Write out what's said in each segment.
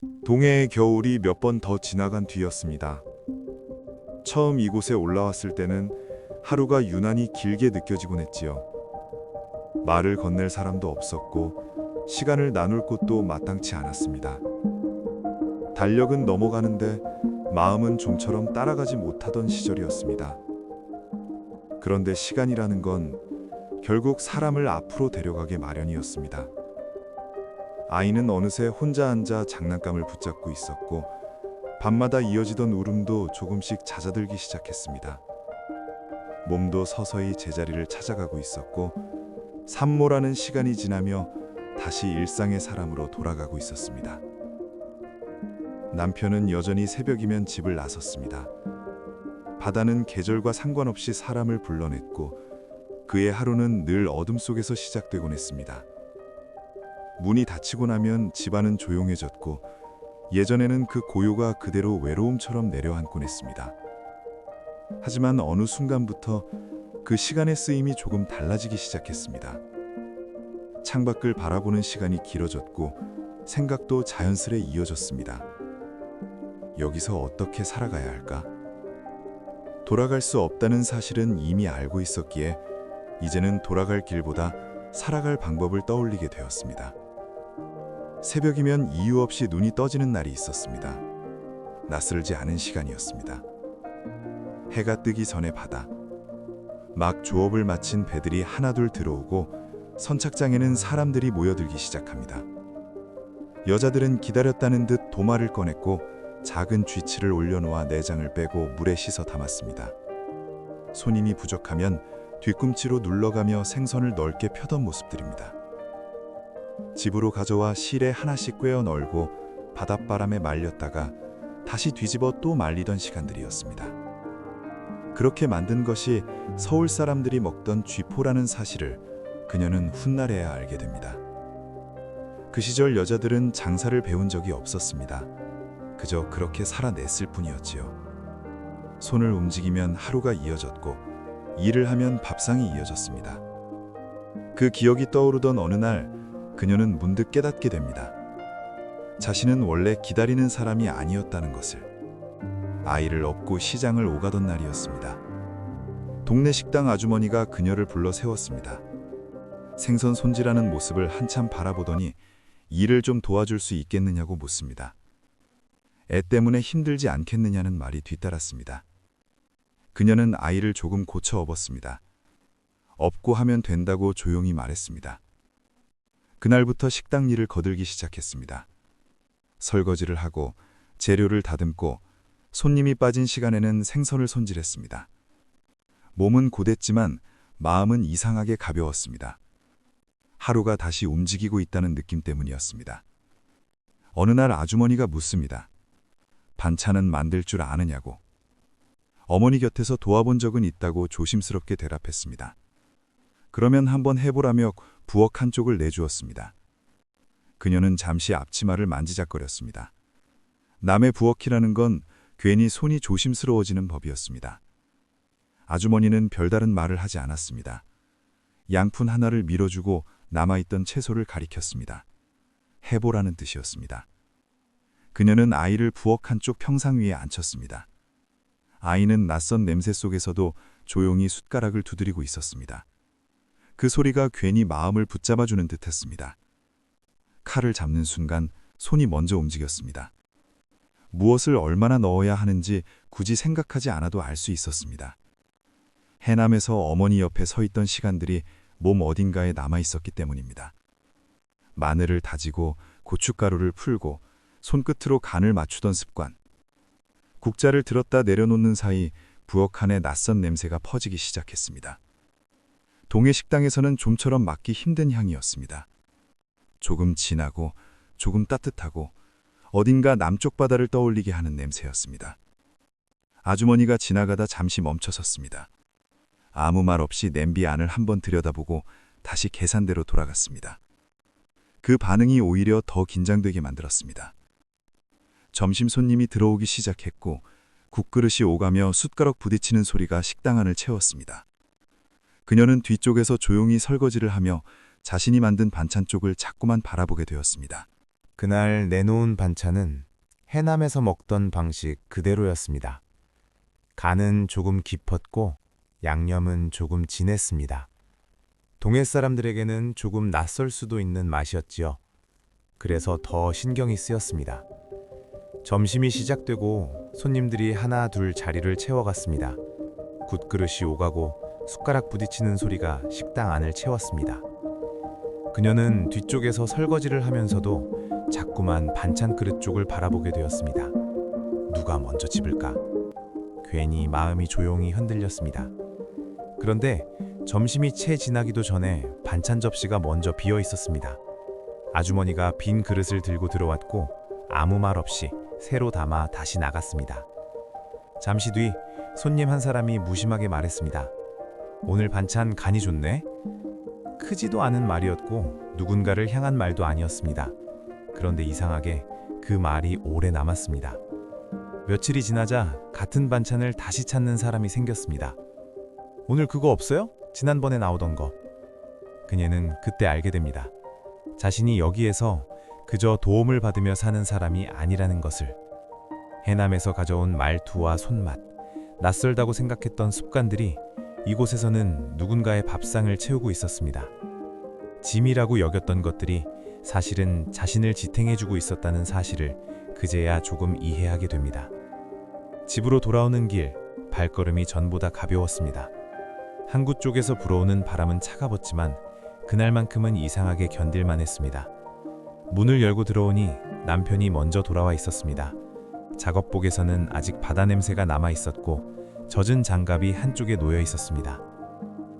동해의 겨울이 몇 번 더 지나간 뒤였습니다. 처음 이곳에 올라왔을 때는 하루가 유난히 길게 느껴지곤 했지요. 말을 건넬 사람도 없었고 시간을 나눌 곳도 마땅치 않았습니다. 달력은 넘어가는데 마음은 좀처럼 따라가지 못하던 시절이었습니다. 그런데 시간이라는 건 결국 사람을 앞으로 데려가게 마련이었습니다. 아이는 어느새 혼자 앉아 장난감을 붙잡고 있었고 밤마다 이어지던 울음도 조금씩 잦아들기 시작했습니다. 몸도 서서히 제자리를 찾아가고 있었고 산모라는 시간이 지나며 다시 일상의 사람으로 돌아가고 있었습니다. 남편은 여전히 새벽이면 집을 나섰습니다. 바다는 계절과 상관없이 사람을 불러냈고 그의 하루는 늘 어둠 속에서 시작되곤 했습니다. 문이 닫히고 나면 집안은 조용해졌고 예전에는 그 고요가 그대로 외로움처럼 내려앉곤 했습니다. 하지만 어느 순간부터 그 시간의 쓰임이 조금 달라지기 시작했습니다. 창밖을 바라보는 시간이 길어졌고 생각도 자연스레 이어졌습니다. 여기서 어떻게 살아가야 할까? 돌아갈 수 없다는 사실은 이미 알고 있었기에 이제는 돌아갈 길보다 살아갈 방법을 떠올리게 되었습니다. 새벽이면 이유 없이 눈이 떠지는 날이 있었습니다. 낯설지 않은 시간이었습니다. 해가 뜨기 전에 바다. 막 조업을 마친 배들이 하나둘 들어오고 선착장에는 사람들이 모여들기 시작합니다. 여자들은 기다렸다는 듯 도마를 꺼냈고 작은 쥐치를 올려놓아 내장을 빼고 물에 씻어 담았습니다. 손님이 부족하면 뒤꿈치로 눌러가며 생선을 넓게 펴던 모습들입니다. 집으로 가져와 실에 하나씩 꿰어 널고 바닷바람에 말렸다가 다시 뒤집어 또 말리던 시간들이었습니다. 그렇게 만든 것이 서울 사람들이 먹던 쥐포라는 사실을 그녀는 훗날에야 알게 됩니다. 그 시절 여자들은 장사를 배운 적이 없었습니다. 그저 그렇게 살아냈을 뿐이었지요. 손을 움직이면 하루가 이어졌고 일을 하면 밥상이 이어졌습니다. 그 기억이 떠오르던 어느 날 그녀는 문득 깨닫게 됩니다. 자신은 원래 기다리는 사람이 아니었다는 것을. 아이를 업고 시장을 오가던 날이었습니다. 동네 식당 아주머니가 그녀를 불러 세웠습니다. 생선 손질하는 모습을 한참 바라보더니 일을 좀 도와줄 수 있겠느냐고 묻습니다. 애 때문에 힘들지 않겠느냐는 말이 뒤따랐습니다. 그녀는 아이를 조금 고쳐 업었습니다. 업고 하면 된다고 조용히 말했습니다. 그날부터 식당 일을 거들기 시작했습니다. 설거지를 하고 재료를 다듬고 손님이 빠진 시간에는 생선을 손질했습니다. 몸은 고됐지만 마음은 이상하게 가벼웠습니다. 하루가 다시 움직이고 있다는 느낌 때문이었습니다. 어느 날 아주머니가 묻습니다. 반찬은 만들 줄 아느냐고. 어머니 곁에서 도와본 적은 있다고 조심스럽게 대답했습니다. 그러면 한번 해보라며 부엌 한쪽을 내주었습니다. 그녀는 잠시 앞치마를 만지작거렸습니다. 남의 부엌이라는 건 괜히 손이 조심스러워지는 법이었습니다. 아주머니는 별다른 말을 하지 않았습니다. 양푼 하나를 밀어주고 남아있던 채소를 가리켰습니다. 해보라는 뜻이었습니다. 그녀는 아이를 부엌 한쪽 평상 위에 앉혔습니다. 아이는 낯선 냄새 속에서도 조용히 숟가락을 두드리고 있었습니다. 그 소리가 괜히 마음을 붙잡아주는 듯했습니다. 칼을 잡는 순간 손이 먼저 움직였습니다. 무엇을 얼마나 넣어야 하는지 굳이 생각하지 않아도 알 수 있었습니다. 해남에서 어머니 옆에 서 있던 시간들이 몸 어딘가에 남아있었기 때문입니다. 마늘을 다지고 고춧가루를 풀고 손끝으로 간을 맞추던 습관. 국자를 들었다 내려놓는 사이 부엌 안에 낯선 냄새가 퍼지기 시작했습니다. 동해 식당에서는 좀처럼 맡기 힘든 향이었습니다. 조금 진하고 조금 따뜻하고 어딘가 남쪽 바다를 떠올리게 하는 냄새였습니다. 아주머니가 지나가다 잠시 멈춰섰습니다. 아무 말 없이 냄비 안을 한번 들여다보고 다시 계산대로 돌아갔습니다. 그 반응이 오히려 더 긴장되게 만들었습니다. 점심 손님이 들어오기 시작했고 국그릇이 오가며 숟가락 부딪히는 소리가 식당 안을 채웠습니다. 그녀는 뒤쪽에서 조용히 설거지를 하며 자신이 만든 반찬 쪽을 자꾸만 바라보게 되었습니다. 그날 내놓은 반찬은 해남에서 먹던 방식 그대로였습니다. 간은 조금 깊었고 양념은 조금 진했습니다. 동해 사람들에게는 조금 낯설 수도 있는 맛이었지요. 그래서 더 신경이 쓰였습니다. 점심이 시작되고 손님들이 하나 둘 자리를 채워갔습니다. 굿그릇이 오가고 숟가락 부딪히는 소리가 식당 안을 채웠습니다. 그녀는 뒤쪽에서 설거지를 하면서도 자꾸만 반찬 그릇 쪽을 바라보게 되었습니다. 누가 먼저 집을까? 괜히 마음이 조용히 흔들렸습니다. 그런데 점심이 채 지나기도 전에 반찬 접시가 먼저 비어 있었습니다. 아주머니가 빈 그릇을 들고 들어왔고 아무 말 없이 새로 담아 다시 나갔습니다. 잠시 뒤 손님 한 사람이 무심하게 말했습니다. 오늘 반찬 간이 좋네? 크지도 않은 말이었고 누군가를 향한 말도 아니었습니다. 그런데 이상하게 그 말이 오래 남았습니다. 며칠이 지나자 같은 반찬을 다시 찾는 사람이 생겼습니다. 오늘 그거 없어요? 지난번에 나오던 거. 그녀는 그때 알게 됩니다. 자신이 여기에서 그저 도움을 받으며 사는 사람이 아니라는 것을. 해남에서 가져온 말투와 손맛, 낯설다고 생각했던 습관들이 이곳에서는 누군가의 밥상을 채우고 있었습니다. 짐이라고 여겼던 것들이 사실은 자신을 지탱해주고 있었다는 사실을 그제야 조금 이해하게 됩니다. 집으로 돌아오는 길, 발걸음이 전보다 가벼웠습니다. 항구 쪽에서 불어오는 바람은 차가웠지만 그날만큼은 이상하게 견딜만 했습니다. 문을 열고 들어오니 남편이 먼저 돌아와 있었습니다. 작업복에서는 아직 바다 냄새가 남아 있었고 젖은 장갑이 한쪽에 놓여 있었습니다.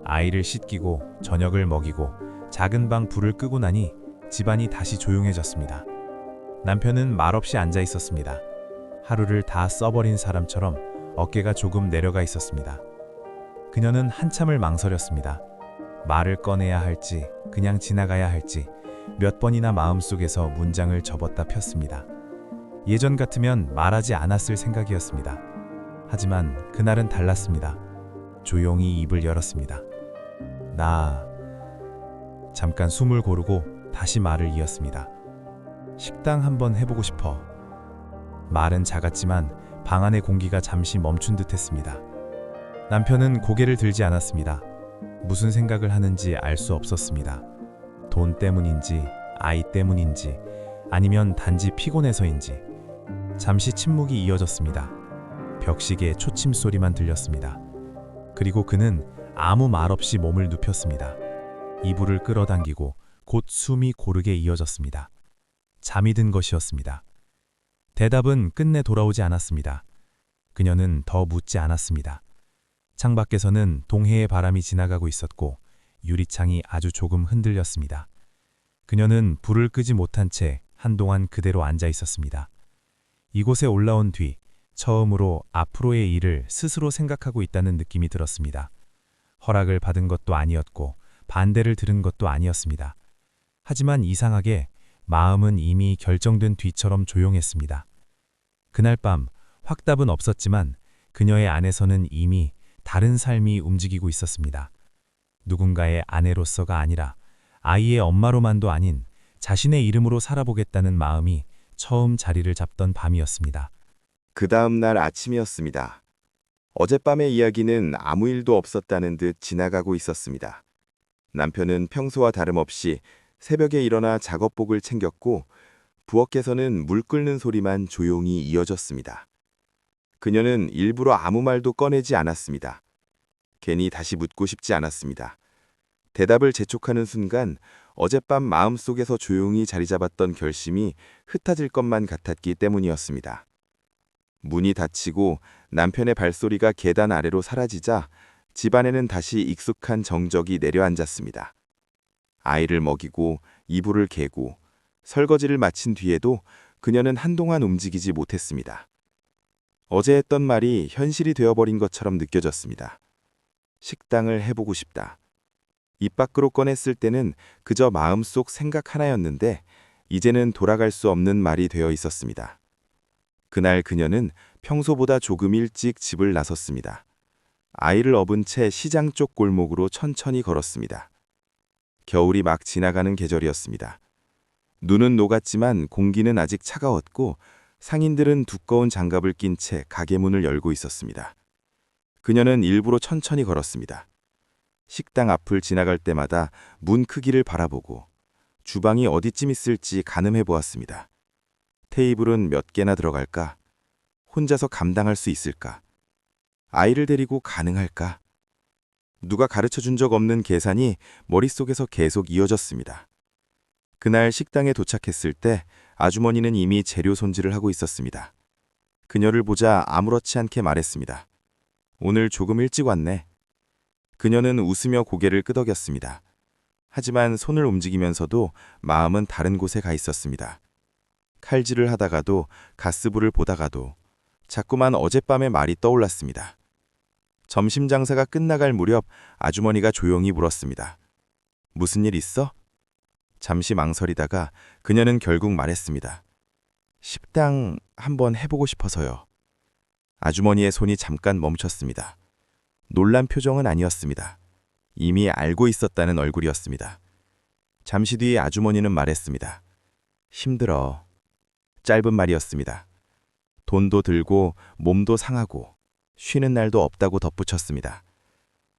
아이를 씻기고 저녁을 먹이고 작은 방 불을 끄고 나니 집안이 다시 조용해졌습니다. 남편은 말없이 앉아 있었습니다. 하루를 다 써버린 사람처럼 어깨가 조금 내려가 있었습니다. 그녀는 한참을 망설였습니다. 말을 꺼내야 할지 그냥 지나가야 할지 몇 번이나 마음속에서 문장을 접었다 폈습니다. 예전 같으면 말하지 않았을 생각이었습니다. 하지만 그날은 달랐습니다. 조용히 입을 열었습니다. 잠깐 숨을 고르고 다시 말을 이었습니다. 식당 한번 해보고 싶어. 말은 작았지만 방 안의 공기가 잠시 멈춘 듯 했습니다. 남편은 고개를 들지 않았습니다. 무슨 생각을 하는지 알 수 없었습니다. 돈 때문인지, 아이 때문인지, 아니면 단지 피곤해서인지. 잠시 침묵이 이어졌습니다. 벽시계의 초침 소리만 들렸습니다. 그리고 그는 아무 말 없이 몸을 눕혔습니다. 이불을 끌어당기고 곧 숨이 고르게 이어졌습니다. 잠이 든 것이었습니다. 대답은 끝내 돌아오지 않았습니다. 그녀는 더 묻지 않았습니다. 창밖에서는 동해의 바람이 지나가고 있었고 유리창이 아주 조금 흔들렸습니다. 그녀는 불을 끄지 못한 채 한동안 그대로 앉아 있었습니다. 이곳에 올라온 뒤 처음으로 앞으로의 일을 스스로 생각하고 있다는 느낌이 들었습니다. 허락을 받은 것도 아니었고 반대를 들은 것도 아니었습니다. 하지만 이상하게 마음은 이미 결정된 뒤처럼 조용했습니다. 그날 밤 확답은 없었지만 그녀의 안에서는 이미 다른 삶이 움직이고 있었습니다. 누군가의 아내로서가 아니라 아이의 엄마로만도 아닌 자신의 이름으로 살아보겠다는 마음이 처음 자리를 잡던 밤이었습니다. 그 다음 날 아침이었습니다. 어젯밤의 이야기는 아무 일도 없었다는 듯 지나가고 있었습니다. 남편은 평소와 다름없이 새벽에 일어나 작업복을 챙겼고 부엌에서는 물 끓는 소리만 조용히 이어졌습니다. 그녀는 일부러 아무 말도 꺼내지 않았습니다. 괜히 다시 묻고 싶지 않았습니다. 대답을 재촉하는 순간 어젯밤 마음속에서 조용히 자리 잡았던 결심이 흩어질 것만 같았기 때문이었습니다. 문이 닫히고 남편의 발소리가 계단 아래로 사라지자 집안에는 다시 익숙한 정적이 내려앉았습니다. 아이를 먹이고 이불을 개고 설거지를 마친 뒤에도 그녀는 한동안 움직이지 못했습니다. 어제 했던 말이 현실이 되어버린 것처럼 느껴졌습니다. 식당을 해보고 싶다. 입 밖으로 꺼냈을 때는 그저 마음속 생각 하나였는데 이제는 돌아갈 수 없는 말이 되어 있었습니다. 그날 그녀는 평소보다 조금 일찍 집을 나섰습니다. 아이를 업은 채 시장 쪽 골목으로 천천히 걸었습니다. 겨울이 막 지나가는 계절이었습니다. 눈은 녹았지만 공기는 아직 차가웠고 상인들은 두꺼운 장갑을 낀 채 가게 문을 열고 있었습니다. 그녀는 일부러 천천히 걸었습니다. 식당 앞을 지나갈 때마다 문 크기를 바라보고 주방이 어디쯤 있을지 가늠해 보았습니다. 테이블은 몇 개나 들어갈까? 혼자서 감당할 수 있을까? 아이를 데리고 가능할까? 누가 가르쳐 준 적 없는 계산이 머릿속에서 계속 이어졌습니다. 그날 식당에 도착했을 때 아주머니는 이미 재료 손질을 하고 있었습니다. 그녀를 보자 아무렇지 않게 말했습니다. 오늘 조금 일찍 왔네. 그녀는 웃으며 고개를 끄덕였습니다. 하지만 손을 움직이면서도 마음은 다른 곳에 가 있었습니다. 칼질을 하다가도 가스불을 보다가도 자꾸만 어젯밤의 말이 떠올랐습니다. 점심 장사가 끝나갈 무렵 아주머니가 조용히 물었습니다. 무슨 일 있어? 잠시 망설이다가 그녀는 결국 말했습니다. 식당 한번 해보고 싶어서요. 아주머니의 손이 잠깐 멈췄습니다. 놀란 표정은 아니었습니다. 이미 알고 있었다는 얼굴이었습니다. 잠시 뒤 아주머니는 말했습니다. 힘들어. 짧은 말이었습니다. 돈도 들고 몸도 상하고 쉬는 날도 없다고 덧붙였습니다.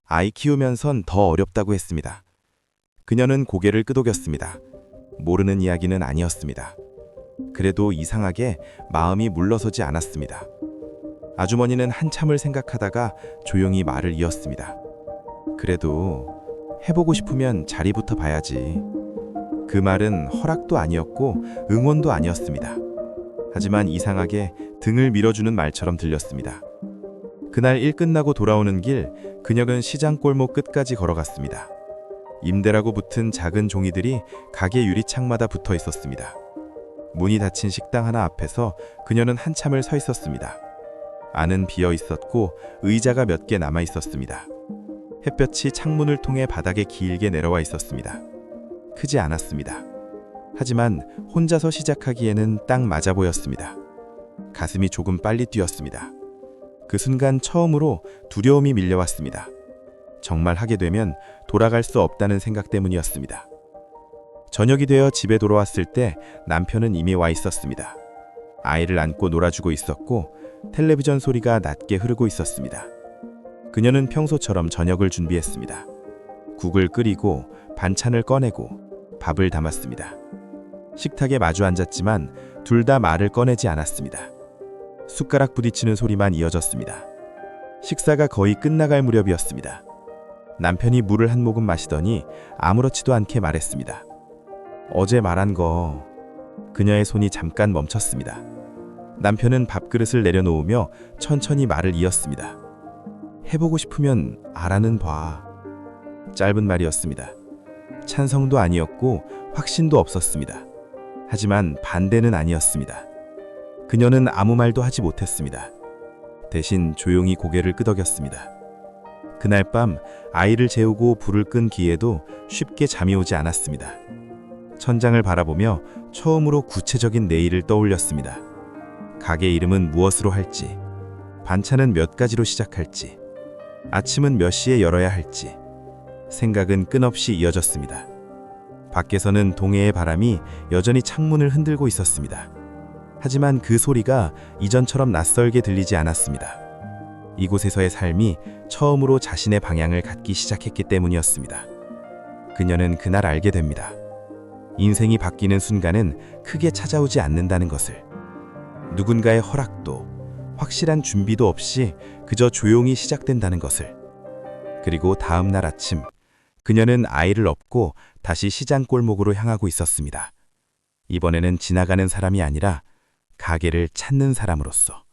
아이 키우면선 더 어렵다고 했습니다. 그녀는 고개를 끄덕였습니다. 모르는 이야기는 아니었습니다. 그래도 이상하게 마음이 물러서지 않았습니다. 아주머니는 한참을 생각하다가 조용히 말을 이었습니다. 그래도 해보고 싶으면 자리부터 봐야지. 그 말은 허락도 아니었고 응원도 아니었습니다. 하지만 이상하게 등을 밀어주는 말처럼 들렸습니다. 그날 일 끝나고 돌아오는 길, 그녀는 시장 골목 끝까지 걸어갔습니다. 임대라고 붙은 작은 종이들이 가게 유리창마다 붙어 있었습니다. 문이 닫힌 식당 하나 앞에서 그녀는 한참을 서 있었습니다. 안은 비어 있었고 의자가 몇 개 남아 있었습니다. 햇볕이 창문을 통해 바닥에 길게 내려와 있었습니다. 크지 않았습니다. 하지만 혼자서 시작하기에는 딱 맞아 보였습니다. 가슴이 조금 빨리 뛰었습니다. 그 순간 처음으로 두려움이 밀려왔습니다. 정말 하게 되면 돌아갈 수 없다는 생각 때문이었습니다. 저녁이 되어 집에 돌아왔을 때 남편은 이미 와 있었습니다. 아이를 안고 놀아주고 있었고 텔레비전 소리가 낮게 흐르고 있었습니다. 그녀는 평소처럼 저녁을 준비했습니다. 국을 끓이고 반찬을 꺼내고 밥을 담았습니다. 식탁에 마주 앉았지만 둘 다 말을 꺼내지 않았습니다. 숟가락 부딪히는 소리만 이어졌습니다. 식사가 거의 끝나갈 무렵이었습니다. 남편이 물을 한 모금 마시더니 아무렇지도 않게 말했습니다. 어제 말한 거. 그녀의 손이 잠깐 멈췄습니다. 남편은 밥그릇을 내려놓으며 천천히 말을 이었습니다. 해보고 싶으면 알아는 봐. 짧은 말이었습니다. 찬성도 아니었고 확신도 없었습니다. 하지만 반대는 아니었습니다. 그녀는 아무 말도 하지 못했습니다. 대신 조용히 고개를 끄덕였습니다. 그날 밤 아이를 재우고 불을 끈 기에도 쉽게 잠이 오지 않았습니다. 천장을 바라보며 처음으로 구체적인 내일을 떠올렸습니다. 가게 이름은 무엇으로 할지, 반찬은 몇 가지로 시작할지, 아침은 몇 시에 열어야 할지, 생각은 끊없이 이어졌습니다. 밖에서는 동해의 바람이 여전히 창문을 흔들고 있었습니다. 하지만 그 소리가 이전처럼 낯설게 들리지 않았습니다. 이곳에서의 삶이 처음으로 자신의 방향을 갖기 시작했기 때문이었습니다. 그녀는 그날 알게 됩니다. 인생이 바뀌는 순간은 크게 찾아오지 않는다는 것을. 누군가의 허락도 확실한 준비도 없이 그저 조용히 시작된다는 것을. 그리고 다음 날 아침 그녀는 아이를 업고 다시 시장 골목으로 향하고 있었습니다. 이번에는 지나가는 사람이 아니라 가게를 찾는 사람으로서.